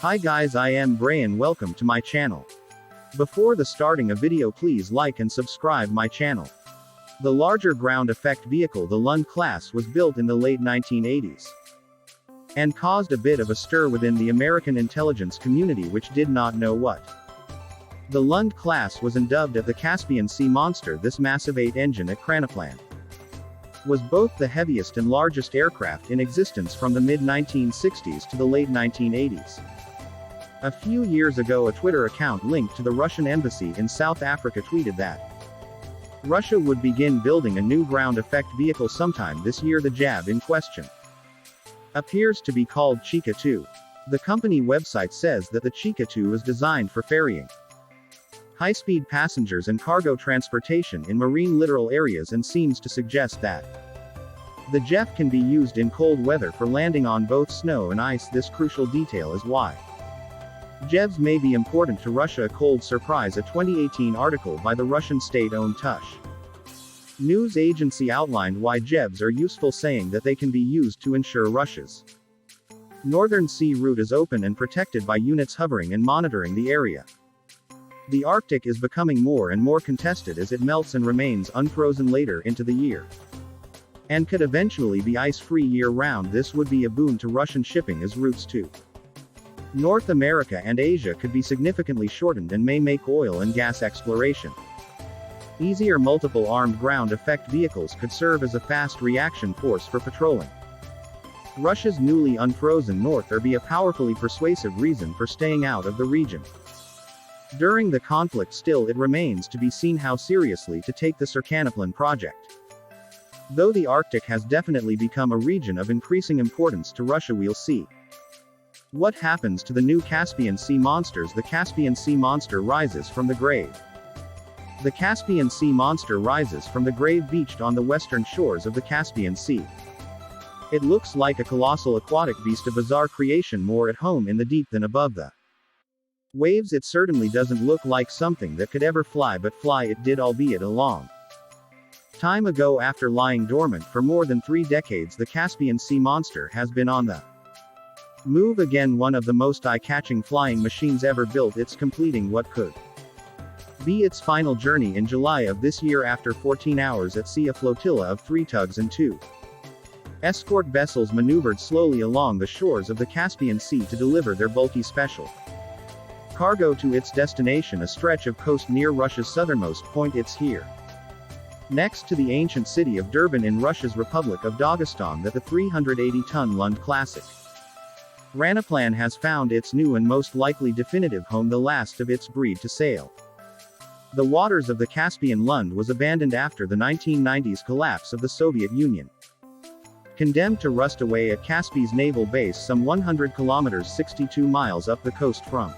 Hi guys, I am Bray and welcome to my channel. Before the starting a video, please like and subscribe my channel. The larger ground effect vehicle, the Lund class, was built in the late 1980s and caused a bit of a stir within the American intelligence community, which did not know what. The Lund class was dubbed as the Caspian Sea Monster. This massive 8-engine Ekranoplan was both the heaviest and largest aircraft in existence from the mid-1960s to the late 1980s. A few years ago, a Twitter account linked to the Russian embassy in South Africa tweeted that Russia would begin building a new ground effect vehicle sometime this year. The JAV in question appears to be called Chika 2. The company website says that the Chika 2 is designed for ferrying high-speed passengers and cargo transportation in marine littoral areas, and seems to suggest that the JEF can be used in cold weather for landing on both snow and ice. This crucial detail is why JEVs may be important to Russia. A cold surprise. A 2018 article by the Russian state-owned Tush news agency outlined why JEVs are useful, saying that they can be used to ensure Russia's northern sea route is open and protected by units hovering and monitoring the area. The Arctic is becoming more and more contested as it melts and remains unfrozen later into the year, and could eventually be ice-free year-round. This would be a boon to Russian shipping, as routes to North America and Asia could be significantly shortened and may make oil and gas exploration easier. Multiple armed ground effect vehicles could serve as a fast reaction force for patrolling Russia's newly unfrozen north, or be a powerfully persuasive reason for staying out of the region during the conflict. Still, it remains to be seen how seriously to take the Ekranoplan project. Though the Arctic has definitely become a region of increasing importance to Russia, we'll see what happens to the new Caspian Sea monsters. The Caspian Sea monster rises from the grave. The Caspian Sea monster rises from the grave beached on the western shores of the Caspian Sea. It looks like a colossal aquatic beast, a bizarre creation, more at home in the deep than above the waves. It certainly doesn't look like something that could ever fly, but fly it did, albeit a long time ago. After lying dormant for more than 3 decades, the Caspian Sea monster has been on the move again, one of the most eye-catching flying machines ever built. It's completing what could be its final journey in July of this year. After 14 hours at sea, a flotilla of 3 tugs and 2 escort vessels maneuvered slowly along the shores of the Caspian Sea to deliver their bulky special cargo to its destination, a stretch of coast near Russia's southernmost point. It's here, next to the ancient city of Durban in Russia's Republic of Dagestan, that the 380-ton Lund classic Ekranoplan has found its new and most likely definitive home, the last of its breed to sail the waters of the Caspian. Lund was abandoned after the 1990s collapse of the Soviet Union, condemned to rust away at Caspi's naval base, some 100 kilometers 62 miles up the coast from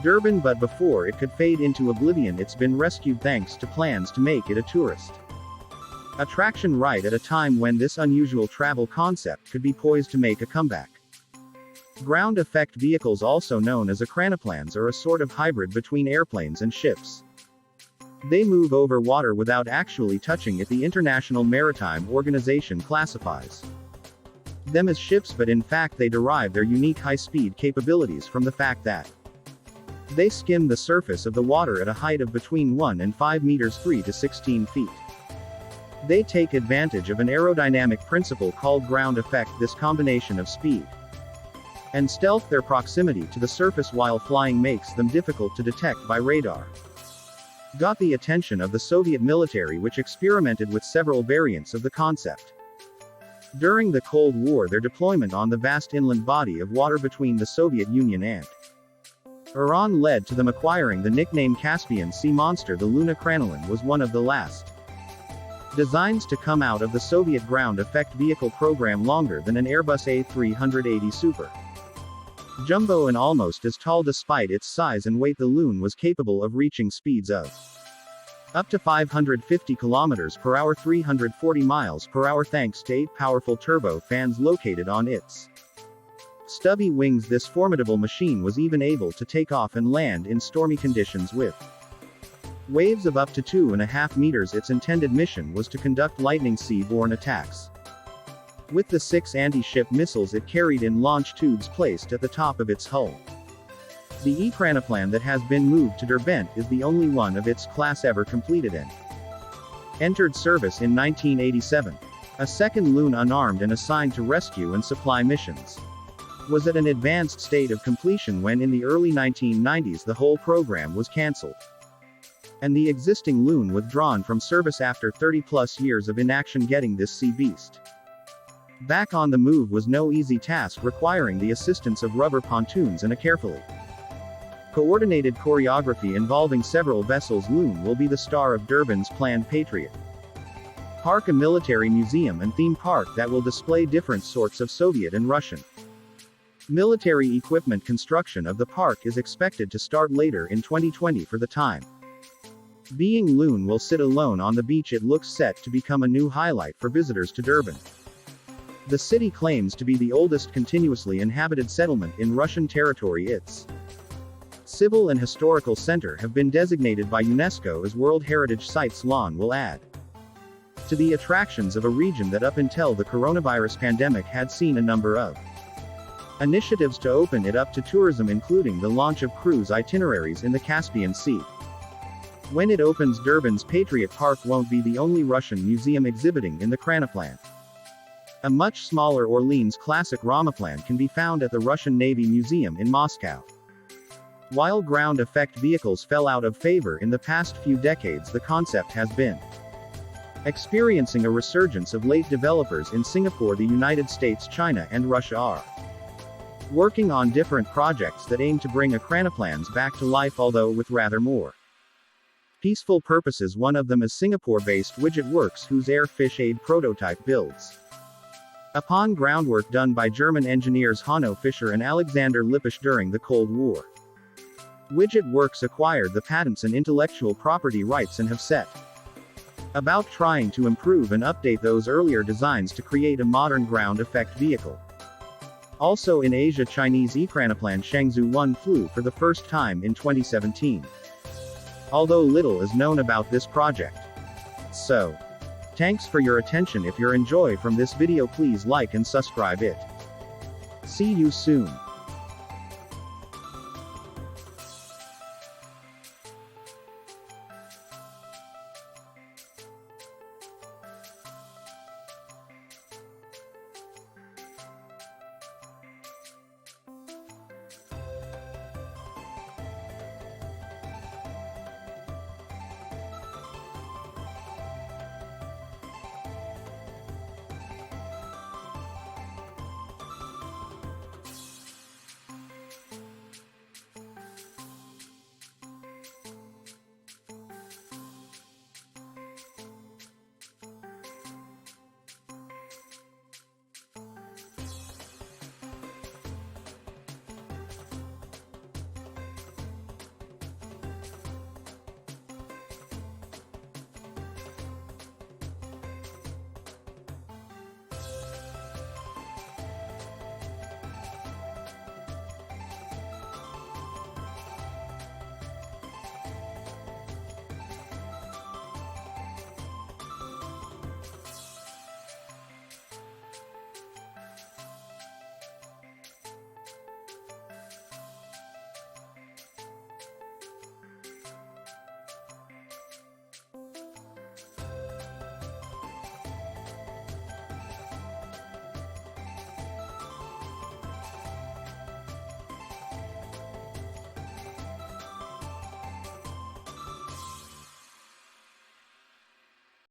Durban. But before it could fade into oblivion, it's been rescued thanks to plans to make it a tourist attraction, right at a time when this unusual travel concept could be poised to make a comeback. Ground effect vehicles, also known as Ekranoplans, are a sort of hybrid between airplanes and ships. They move over water without actually touching it. The International Maritime Organization classifies them as ships, but in fact they derive their unique high-speed capabilities from the fact that they skim the surface of the water at a height of between 1 and 5 meters 3 to 16 feet. They take advantage of an aerodynamic principle called ground effect. This combination of speed and stealth, their proximity to the surface while flying, makes them difficult to detect by radar, got the attention of the Soviet military, which experimented with several variants of the concept. During the Cold War, their deployment on the vast inland body of water between the Soviet Union and Iran led to them acquiring the nickname Caspian Sea Monster. The Lund Ekranoplan was one of the last designs to come out of the Soviet ground effect vehicle program, longer than an Airbus A380 Super Jumbo and almost as tall. Despite its size and weight, the Lund was capable of reaching speeds of up to 550 kilometers per hour, 340 miles per hour, thanks to 8 powerful turbo fans located on its stubby wings. This formidable machine was even able to take off and land in stormy conditions with waves of up to 2.5 meters. Its intended mission was to conduct lightning sea-borne attacks with the 6 anti-ship missiles it carried in launch tubes placed at the top of its hull. The ekranoplan that has been moved to Derbent is the only one of its class ever completed and entered service in 1987. A second Loon, unarmed and assigned to rescue and supply missions, was at an advanced state of completion when in the early 1990s the whole program was cancelled, and the existing Loon withdrawn from service after 30-plus years of inaction. Getting this sea beast back on the move was no easy task, requiring the assistance of rubber pontoons and a carefully coordinated choreography involving several vessels. Loon will be the star of Durban's planned Patriot Park, a military museum and theme park that will display different sorts of Soviet and Russian military equipment. Construction of the park is expected to start later in 2020. For the time being, Loon will sit alone on the beach. It looks set to become a new highlight for visitors to Durban. The city claims to be the oldest continuously inhabited settlement in Russian territory. Its civil and historical center have been designated by UNESCO as World Heritage Sites. Lawn will add to the attractions of a region that up until the coronavirus pandemic had seen a number of initiatives to open it up to tourism, including the launch of cruise itineraries in the Caspian Sea. When it opens, Durban's Patriot Park won't be the only Russian museum exhibiting in the Kranoplan. A much smaller Orleans classic Ramaplan can be found at the Russian Navy Museum in Moscow. While ground effect vehicles fell out of favor in the past few decades, the concept has been experiencing a resurgence of late. Developers in Singapore, the United States, China, and Russia are working on different projects that aim to bring ekranoplans back to life, although with rather more peaceful purposes. One of them is Singapore-based Widget Works, whose Air Fish Aid prototype builds upon groundwork done by German engineers Hanno Fischer and Alexander Lippisch during the Cold War. Widget Works acquired the patents and intellectual property rights and have set about trying to improve and update those earlier designs to create a modern ground effect vehicle. Also in Asia, Chinese ekranoplan Shangzhou 1 flew for the first time in 2017. Although little is known about this project. So, thanks for your attention. If you're enjoy from this video, please like and subscribe it. See you soon.